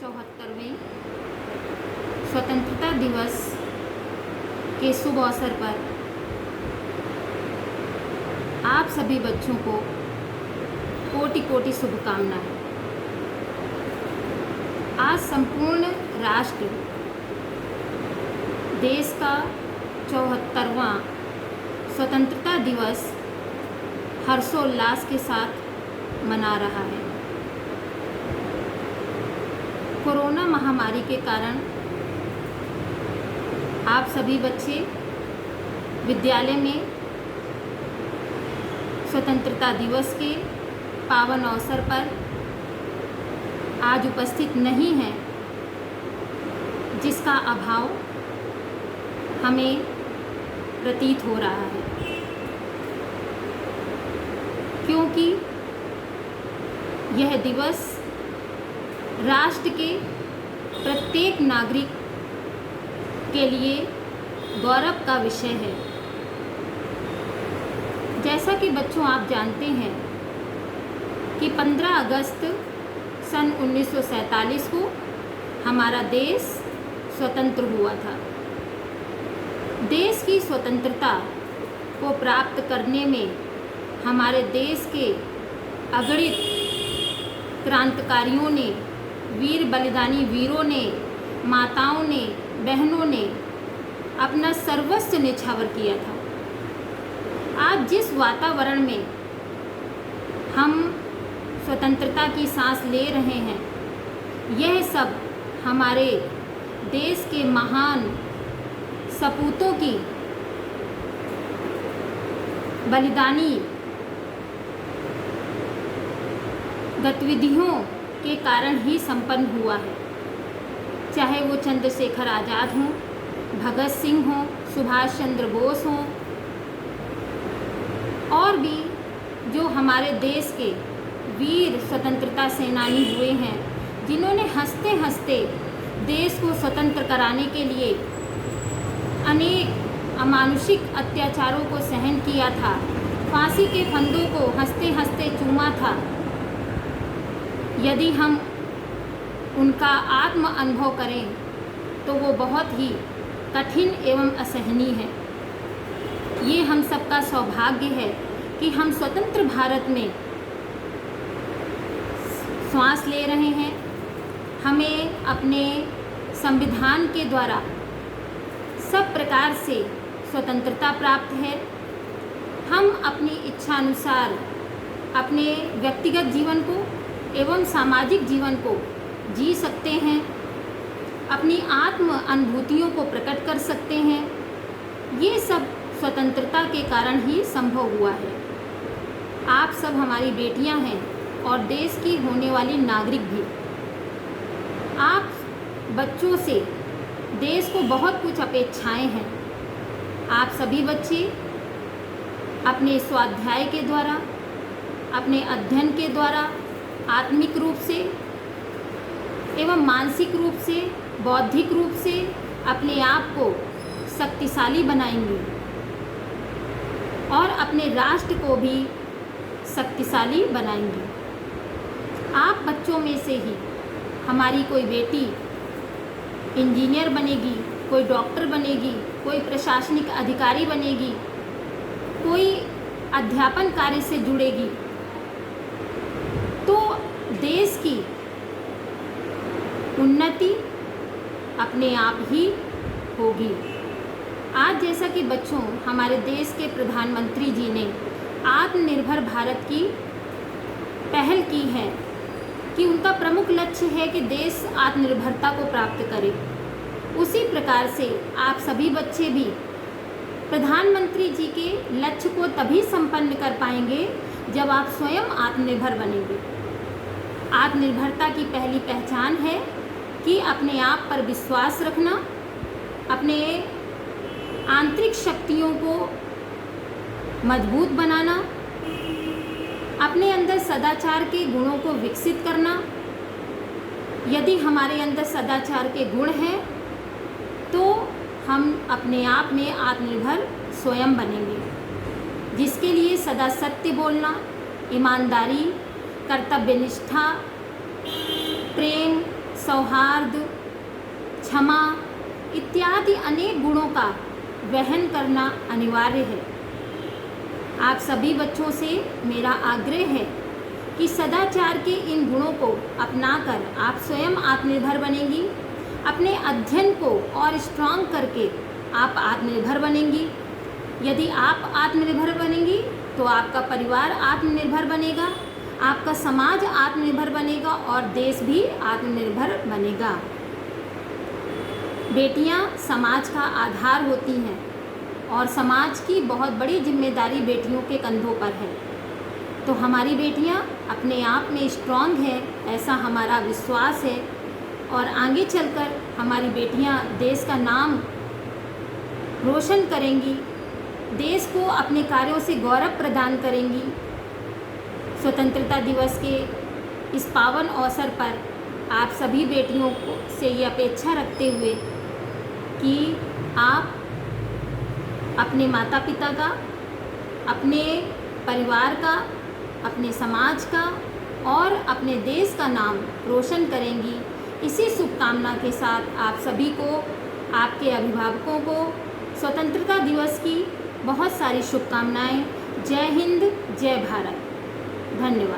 74वें स्वतंत्रता दिवस के शुभ अवसर पर आप सभी बच्चों को कोटि कोटि शुभकामनाएं। आज संपूर्ण राष्ट्र देश का 74वां स्वतंत्रता दिवस हर्षोल्लास के साथ मना रहा है। कोरोना महामारी के कारण आप सभी बच्चे विद्यालय में स्वतंत्रता दिवस के पावन अवसर पर आज उपस्थित नहीं हैं, जिसका अभाव हमें प्रतीत हो रहा है, क्योंकि यह दिवस राष्ट्र के प्रत्येक नागरिक के लिए गौरव का विषय है। जैसा कि बच्चों आप जानते हैं कि 15 अगस्त सन 1947 को हमारा देश स्वतंत्र हुआ था। देश की स्वतंत्रता को प्राप्त करने में हमारे देश के अगणित क्रांतिकारियों ने, वीर बलिदानी वीरों ने, माताओं ने, बहनों ने अपना सर्वस्व न्यौछावर किया था। आज जिस वातावरण में हम स्वतंत्रता की सांस ले रहे हैं, यह सब हमारे देश के महान सपूतों की बलिदानी गतिविधियों के कारण ही संपन्न हुआ है। चाहे वो चंद्रशेखर आज़ाद हों, भगत सिंह हों, सुभाष चंद्र बोस हों, और भी जो हमारे देश के वीर स्वतंत्रता सेनानी हुए हैं, जिन्होंने हंसते हंसते देश को स्वतंत्र कराने के लिए अनेक अमानुषिक अत्याचारों को सहन किया था, फांसी के फंदों को हंसते हंसते चूमा था। यदि हम उनका आत्म अनुभव करें तो वो बहुत ही कठिन एवं असहनीय है। ये हम सबका सौभाग्य है कि हम स्वतंत्र भारत में श्वास ले रहे हैं। हमें अपने संविधान के द्वारा सब प्रकार से स्वतंत्रता प्राप्त है। हम अपनी इच्छानुसार अपने व्यक्तिगत जीवन को एवं सामाजिक जीवन को जी सकते हैं, अपनी आत्म अनुभूतियों को प्रकट कर सकते हैं। ये सब स्वतंत्रता के कारण ही संभव हुआ है। आप सब हमारी बेटियां हैं और देश की होने वाली नागरिक भी। आप बच्चों से देश को बहुत कुछ अपेक्षाएं हैं। आप सभी बच्चे अपने स्वाध्याय के द्वारा, अपने अध्ययन के द्वारा आत्मिक रूप से एवं मानसिक रूप से, बौद्धिक रूप से अपने आप को शक्तिशाली बनाएंगे और अपने राष्ट्र को भी शक्तिशाली बनाएंगे। आप बच्चों में से ही हमारी कोई बेटी इंजीनियर बनेगी, कोई डॉक्टर बनेगी, कोई प्रशासनिक अधिकारी बनेगी, कोई अध्यापन कार्य से जुड़ेगी, तो देश की उन्नति अपने आप ही होगी। आज जैसा कि बच्चों हमारे देश के प्रधानमंत्री जी ने आत्मनिर्भर भारत की पहल की है कि उनका प्रमुख लक्ष्य है कि देश आत्मनिर्भरता को प्राप्त करे, उसी प्रकार से आप सभी बच्चे भी प्रधानमंत्री जी के लक्ष्य को तभी संपन्न कर पाएंगे जब आप स्वयं आत्मनिर्भर बनेंगे। आत्मनिर्भरता की पहली पहचान है कि अपने आप पर विश्वास रखना, अपने आंतरिक शक्तियों को मजबूत बनाना, अपने अंदर सदाचार के गुणों को विकसित करना। यदि हमारे अंदर सदाचार के गुण हैं तो हम अपने आप में आत्मनिर्भर स्वयं बनेंगे, जिसके लिए सदा सत्य बोलना, ईमानदारी, कर्तव्यनिष्ठा, प्रेम, सौहार्द, क्षमा इत्यादि अनेक गुणों का वहन करना अनिवार्य है। आप सभी बच्चों से मेरा आग्रह है कि सदाचार के इन गुणों को अपनाकर आप स्वयं आत्मनिर्भर बनेंगी। अपने अध्ययन को और स्ट्रांग करके आप आत्मनिर्भर बनेंगी। यदि आप आत्मनिर्भर बनेंगी तो आपका परिवार आत्मनिर्भर बनेगा, आपका समाज आत्मनिर्भर बनेगा और देश भी आत्मनिर्भर बनेगा। बेटियां समाज का आधार होती हैं और समाज की बहुत बड़ी जिम्मेदारी बेटियों के कंधों पर है। तो हमारी बेटियां अपने आप में स्ट्रांग है, ऐसा हमारा विश्वास है और आगे चलकर हमारी बेटियां देश का नाम रोशन करेंगी, देश को अपने कार्यों से गौरव प्रदान करेंगी। स्वतंत्रता दिवस के इस पावन अवसर पर आप सभी बेटियों को से ये अपेक्षा रखते हुए कि आप अपने माता पिता का, अपने परिवार का, अपने समाज का और अपने देश का नाम रोशन करेंगी। इसी शुभकामना के साथ आप सभी को, आपके अभिभावकों को स्वतंत्रता दिवस की बहुत सारी शुभकामनाएं। जय हिंद, जय भारत। धन्यवाद।